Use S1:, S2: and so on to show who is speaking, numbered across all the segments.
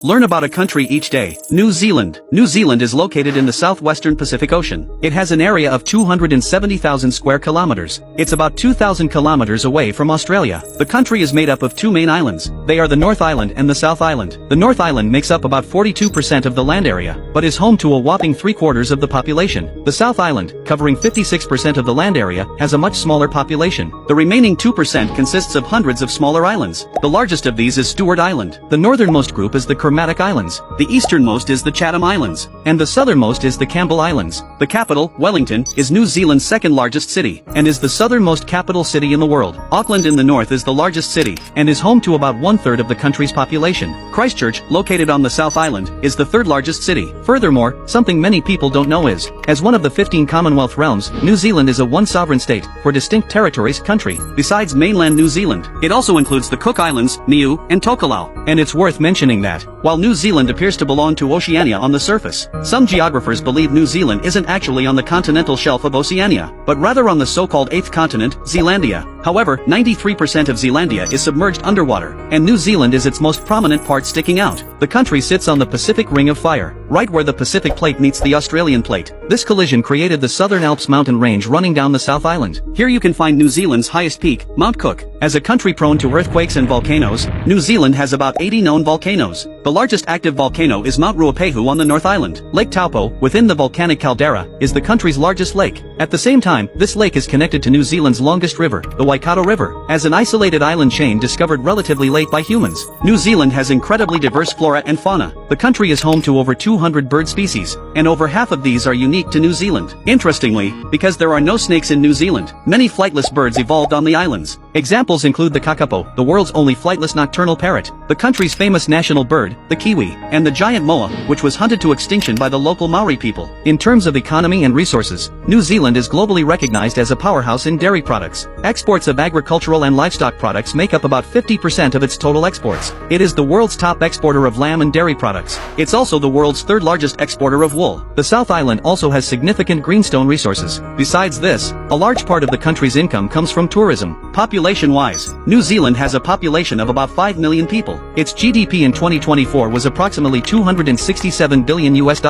S1: Learn about a country each day. New Zealand. New Zealand is located in the southwestern Pacific Ocean. It has an area of 270,000 square kilometers. It's about 2,000 kilometers away from Australia. The country is made up of two main islands. They are the North Island and the South Island. The North Island makes up about 42% of the land area, but is home to a whopping 3/4 of the population. The South Island, covering 56% of the land area, has a much smaller population. The remaining 2% consists of hundreds of smaller islands. The largest of these is Stewart Island. The northernmost group is the Kermadec Islands, the easternmost is the Chatham Islands, and the southernmost is the Campbell Islands. The capital, Wellington, is New Zealand's second largest city, and is the southernmost capital city in the world. Auckland in the north is the largest city, and is home to about 1/3 of the country's population. Christchurch, located on the South Island, is the third largest city. Furthermore, something many people don't know is, as one of the 15 Commonwealth realms, New Zealand is a one sovereign state, for distinct territories, country. Besides mainland New Zealand, it also includes the Cook Islands, Niue, and Tokelau. And it's worth mentioning that, while New Zealand appears to belong to Oceania on the surface, some geographers believe New Zealand isn't actually on the continental shelf of Oceania, but rather on the so-called eighth continent, Zealandia. However, 93% of Zealandia is submerged underwater, and New Zealand is its most prominent part sticking out. The country sits on the Pacific Ring of Fire, right where the Pacific Plate meets the Australian Plate. This collision created the Southern Alps mountain range running down the South Island. Here you can find New Zealand's highest peak, Mount Cook. As a country prone to earthquakes and volcanoes, New Zealand has about 80 known volcanoes. The largest active volcano is Mount Ruapehu on the North Island. Lake Taupo, within the volcanic caldera, is the country's largest lake. At the same time, this lake is connected to New Zealand's longest river, the Waikato River, as an isolated island chain discovered relatively late by humans. New Zealand has incredibly diverse flora and fauna. The country is home to over 200 bird species, and over half of these are unique to New Zealand. Interestingly, because there are no snakes in New Zealand, many flightless birds evolved on the islands. Examples include the kakapo, the world's only flightless nocturnal parrot, the country's famous national bird, the kiwi, and the giant moa, which was hunted to extinction by the local Maori people. In terms of economy and resources, New Zealand is globally recognized as a powerhouse in dairy products. Exports of agricultural and livestock products make up about 50% of its total exports. It is the world's top exporter of lamb and dairy products. It's also the world's third largest exporter of wool. The South Island also has significant greenstone resources. Besides this, a large part of the country's income comes from tourism. Population-wise, New Zealand has a population of about 5 million people. Its GDP in 2024 was approximately $267 billion US.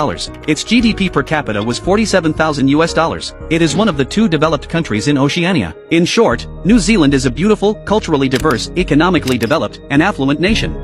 S1: Its GDP per capita was $47,000 US. It is one of the two developed countries in Oceania. In short, New Zealand is a beautiful, culturally diverse, economically developed, and affluent nation.